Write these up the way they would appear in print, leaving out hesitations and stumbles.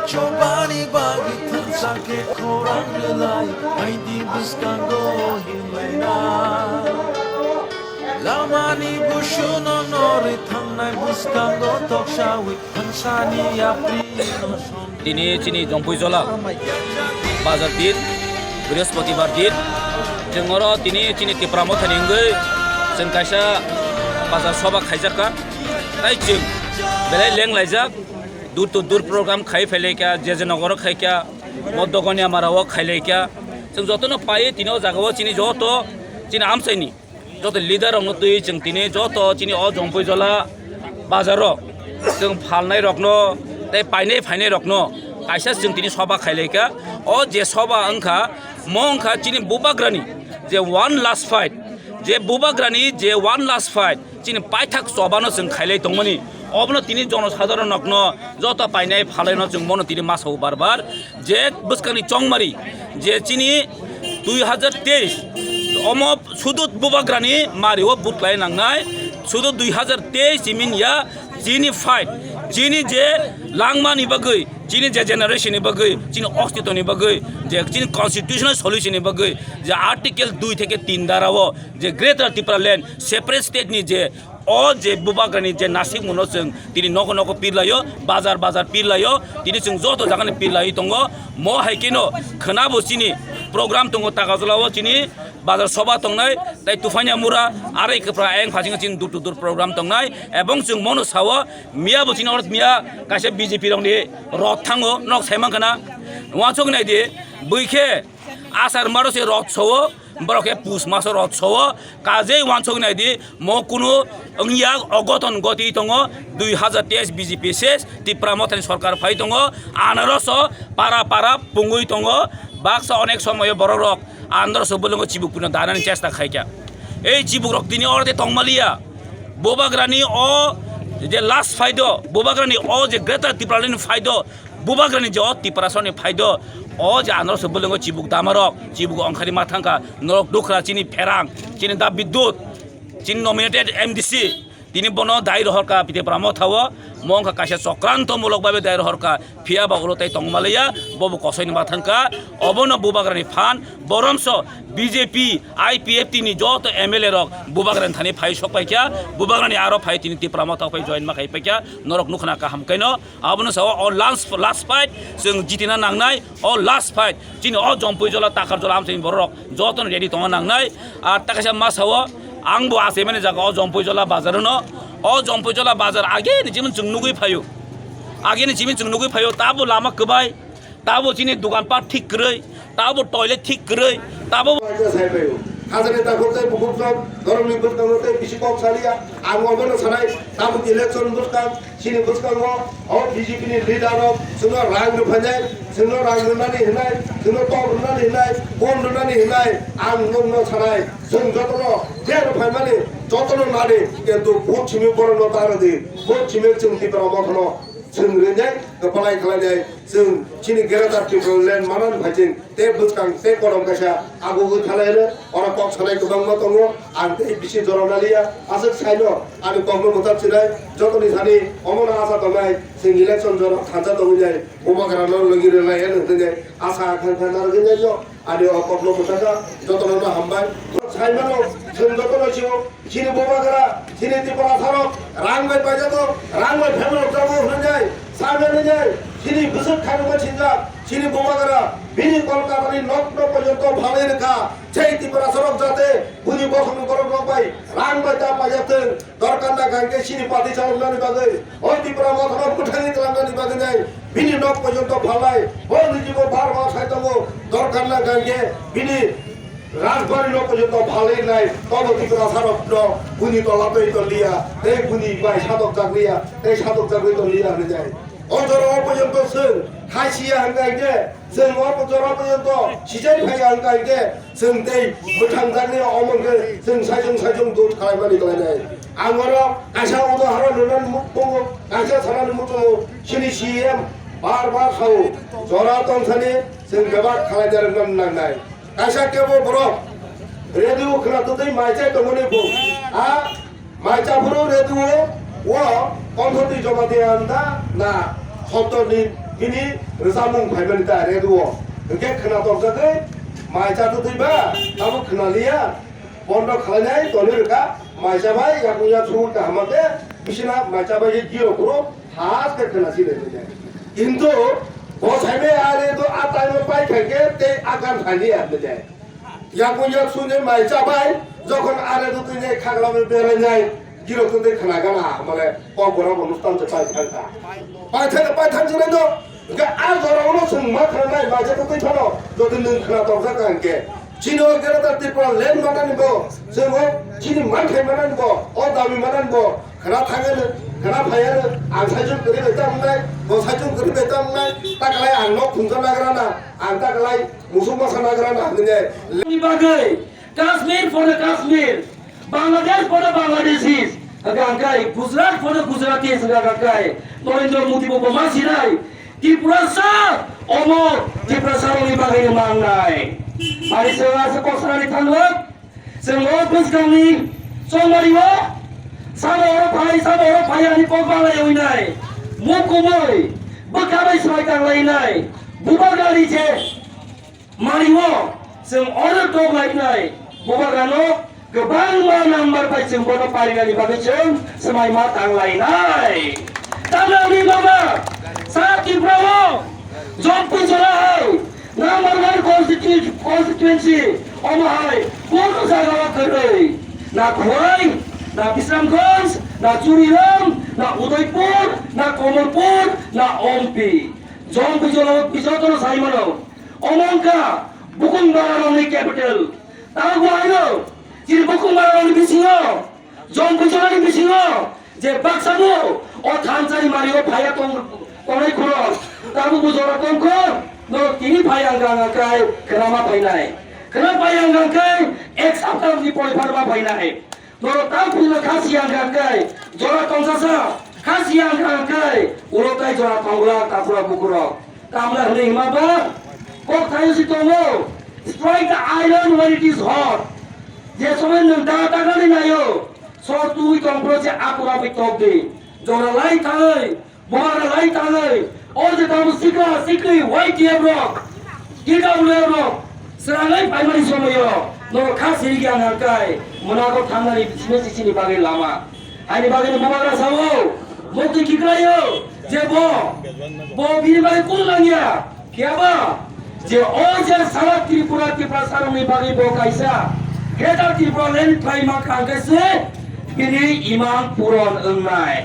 Chobani bagi tersangke korang relai Haidi buskango hilena Lamani bushuno nori tangnai buskango tokshawi Hansani yapri Dini chini jongpui jola bazar din বৃহস্পতিবার দিন जोंरो दिनै chini tipramo thaningoi जों kaisa bazar soba khaijaka tai जों belai lenglaijak dur program khai phelaika jejenogor khaika moddogoni amarao khailaika जों जतनो पाए तिनो जागाव chini joto chini amsaini joto leader rong tui जों दिनै joto chini o jongpui jola bazaro जों phalnai rokno tai painai phainai rokno kaisa जों दिनै soba khailaika o je soba angkha mongkha chini bubagrani je one last fight je bubagrani je one last fight chini paithak sobano जों khailai tongmani obno tini jonosadharon nokno joto painai phalaino जों mono tini masau barbar je buskani chongmari je chini 2023 omo sudut bubagrani mario butlai nangnai sudut 2023 jimin ya chini fight chini je langmani bagai chini je generation ni bagai chini ostito ni bagai je chini constitutional solution ni bagai je article 2 থেকে 3 দ্বারাও যে greater Tripura land separate state ni je o je bubagrani je nasik muno जों tini nogo nogo pirlayo bazar pirlayo tini जों joto jagani pirlayo tongo mo haikino khnabo chini program tongo tagajolawo chini bazar soba tongnai tai tufanya mura arai kepra eng phajing chin dur program tongnai ebong जों mono sawo mia bo chini orot mia kaise bjp rongni rot thango nok saimang kana wachok nai di buike asar maro se rot sowo বরকে পুষ মাসের উৎসব কাজেই ওয়ানছক নাইদি ম কোনো অংয়া অগতন গতি দङ 2023 BJP শেষ ত্রিপুরা মথানি সরকার ফাই দङ আনারস পারা পুঙ্গুই দङ বাক্সা অনেক সময় বড় রক আন্দ্রস বলঙ্গ চিবুকুনা দানানি চেষ্টা খাইকা এই চিবুক রক তিনি অরতে তংমালিয়া বোবাগ্রানি অ যে লাস্ট ফাইদ বোবাগ্রানি অ যে গ্রেটার ত্রিপুরানি ফাইদ বোবাগ্রানি যে ত্রিপুরাসনি Faid o je anor sebelum cibuk damarok cibuk angkari matangka norok dukra chini pherang chini da bidut chini nominated MDC tini bono dai rohorka pite pramo thawo mongka kaisa sokranto mulok babe dai rohorka phia ba ulotai tongmalaya bobo kosaini matangka obono bubagrani fan boromso BJP IPF tini joto MLA rok bubagrani thani phai sokpaikya bubagrani aro phai tini ti pramo thaw phai join ma khai paikya norok nukhna ka hamkaino abono sawo all last fight जों जितिना नांनाय all last fight chini o jompui jola takar jola amsini borok joton ready tonga nangnai ar takasa masawo angbo ase mane jaga o jompui jola bazarono o jompui jola bazar age ni jimin जों nugui phayo age ni jimin जों nugui phayo tabo lama kbai tabo chini dukan pa thik krei tabo toilet thik krei tabo হাজারে তা করতে বুকুম গরমনি বুকাংতে বেশি কম সালিয়া আমগনো সানাই তাবু election বুকাং সিনি বুকাং ও BJP নি leader Suno রাং রফাজাই Suno রাং রনানি হিনাই Suno তো রনানি হিনাই কোন রনানি হিনাই আমগনো সানাই जों যতনো জের ফাইমানি যতনো নারে কিন্তু ভোট ছিমি পড়নো তারদি ভোট ছিমি जों ত্রিপুরা মখনো जों रेनाय गपालाय खालायनाय जों चिनि गेरादार टिप्रोल लेन मानान भाइजिं ते बुसकां ते करम कासा आगुगु खालायनो अरा कक सालाय गोबां मा दङ आं ते बिसि जरनालिया आसक साइनो आनि कमनो मताब सिलाय जतनि सानि अमना आसा दंनाय जों इलेक्शन जर खाजा दंजाय उमाग्रानो लगिरे लायन होनजाय आसा आखांखा नारगैनाय जो आनि अकबनो मतागा जतनो हामबाय साइमानो जों जतनो सिउ चिनि बोबाग्रा चिनि टिपरा थारो रांबाय बायजातो रांबाय फेमनो जाबो होनजाय सामेने जाय चिनि बुसुक खानुमा छिनजा चिनि बोबाग्रा बिनि कलकातानि नग्न पर्यन्त भाले रेखा সেই ত্রিপুরা সড়ক যাতে বুঝি বসন করব পাই রাং বাজা পাজাতে দরকার না গাঙ্গে চিনি পাতি চালানি বাগে ওই ত্রিপুরা মাথা উঠানি চালানি বাগে যায় বিনি নক পর্যন্ত ভালাই ওই জীব বারবার সাইতঙ্গ দরকার না গাঙ্গে বিনি রাজবাড়ি লোক পর্যন্ত ভালোই নাই তবে ত্রিপুরা সড়ক বুনি তলাতেই তো লিয়া এই বুনি বাই সাধক জাগলিয়া এই সাধক জাগলি তো লিয়া হয়ে যায় অজর পর্যন্ত जों खासिया हांगायदे जों अजर पର୍ଯ୍यন্ত सिजाय फाय हांगायदे जों दै गोथां जानि अमनगे जों सायजों दुध खालामनानै गलायनाय आंगरो आशा उदाहरण नुनानै मुख आशा सानानै मुख सिनि सीएम बार खाव जरा तंसानि जों गोबां खालायनो नांनाय आशा केबो बरफ रेडिअ खोनादों दै माइजाय दंमोन आ 마이자부로 레드워 와 건설이 저마대한다 나 헌터니 미니 의사몽 발견이다 레드워 그게 그나도 없어도 마이자도 들봐 나도 그날이야 먼저 가냐이 돌릴까 마이자바이 야구야 좋을까 하면데 미시나 마이자바이 기억으로 다 그나시 레드네 인도 뭐 삶의 아래도 아따이면 빠이게 때 아간 관리 안 되지 야구야 순에 마이자바이 যখন আরে도 তুই খাগলামে বেরে যায় গিরো তুই খানা গানা মানে কবরা অনুষ্ঠান যে পাই থাকছে না তো আর ধরো সুমা খানাই মাঝে তো তুই ছাড়ো যদি নং খানা তরজা কানকে চিনো গেলে তার ত্রিপুরা লেন মানা নিব जोङो চিনি মানখাই মানা নিব ও দামি মানা নিব খানা থাকে খানা ফায়ার আং সাইজুন করি বেতামনাই গসাইজুন করি বেতামনাই তাকলাই আং ন খুনজা নাগরানা আং তাকলাই মুসুক মাসা নাগরানা হনে Bagai Kashmir for the Kashmir, Bangladesh for the Bangladeshis, Agakai, Gujarat for the Gujaratis, Agakai, Norendra Modi Boma Sirai, Tripura Sa, Omo, Tripura Saroni Bagai Mangai. Hari Selasa Kosrani Tanwat, Selok Buskani, Somariwa, Sama orang Paya di Pogala Yawinai, Mukumoi, Bakabai Swaitang Lainai, Bubagali Je, Mariwo, जों order dog lainai bobagano गोबां number bye जों बड पारिगानि बागै जों समाय मा थांलायनाय तानानि बाबा साकिब्राव जम्पु जराय number 1 constituency अमहाय कोन जायगायाव खरै ना खरै ना बिश्रामगंज ना चुरिराम ना उदयपुर ना कमलपुर ना omp जम्पु जराव बिजोतरो साइमानो अमंका Bukung Barang capital. Tahu ayo, jadi Bukung Barang bisingo, Jom Pujolan bisingo, je Baksano, o Tanzani Mario Paya Tongai Kuros, Tahu Bujora Tongkor, no Kini Payang Gangai, Kerama Painai, Kerama Payang Gangai, ex after the Poliparma Painai, no Tahu Kasiang Gangai, Jora Tongsasa, Kasiang Gangai, Urotai Jora Tongla, Kapura Bukuro, Tamla Ringmaba. Kok tayo si Tongo, strike the island when it is hot. Je समय नंदा तागा ले नायो, so tu itong proje apura pitok di. Jora lai tangai, bohara lai tangai, or je tamu sikli white year rock, kika ule rock, serangai primary somoyo, no khas iri kya nakai, monago thangali sini bagai lama. Ani bagai ni bohara sawo, mukti kikrayo, je bo bini bagai kulangia, kya ba? जे ओजे सारा त्रिपुरा सारंनि बागै बकाइसा हेदा त्रिपुरा लेन clima कांगसे बिनि इमाम पुरन ओंनाय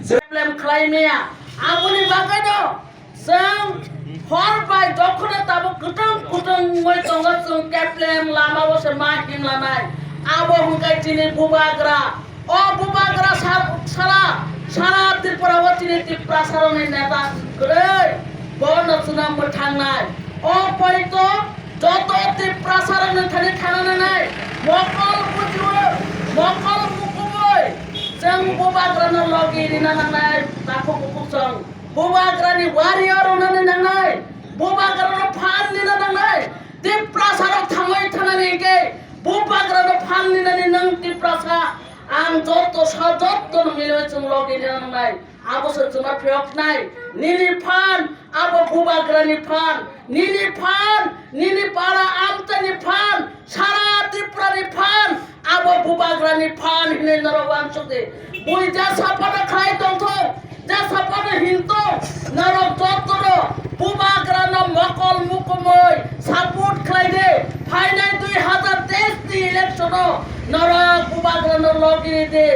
problem क्लाइमिया आबुनि बागै दो जों her by दखने Tabo कुटुं मै दंगा जों प्रब्लेम लामाबो से मा हिमलानाय आबो हुंगाय दिनै बुबाग्रा ओ बुबाग्रा सारा त्रिपुरा वतिनि त्रिपुरा सारंनि नेता गरै बन सुनाम थांनाय অপরিত যত ত্রিপুরা সারনে থানি থানা নাই মকল মুকুবই जों बुबाग्रानो लगिरि नांनाय ताखौ बुकुसं बुबाग्रानि वारियर होननानै नांनाय बुबाग्रानो फाननि नांनाय त्रिपुरा साराव थांबाय थानानै गे बुबाग्रानो फाननि नों त्रिपुरा सा आं जत मिलो जों लगिरि नांनाय आबोसो जोंना फेयकनाय निनि फान आबो बुबाग्रानि फान निनि पारा आमतानि फान सारा त्रिपुरानि फान आबो बुबाग्रानि फान हिने नरवान सदे बुइ जा सापाना खाय दंथो जा सापाना हिंतो नरक जतरो बुबाग्रानो मकल मुकमै सापोर्ट खायदे फाइनाय 2023 नि इलेक्शनो नरक बुबाग्रानो लगिरि दे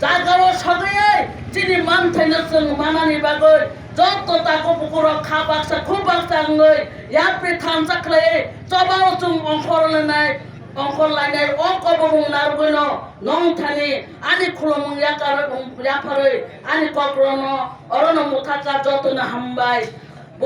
जागाव सगै जिनि मानथायनो जों मानानि बागै जत ताको बुकुरो खाबाक्सा खुबाक्साङै याप्रि थामसाख्लै चबाव जों अंखर लायनाय अकबमुं नारगैनो नंथानि आनि खुलमुं याफारै आनि कक्रनो अरनो मुथाका जतनो हामबाय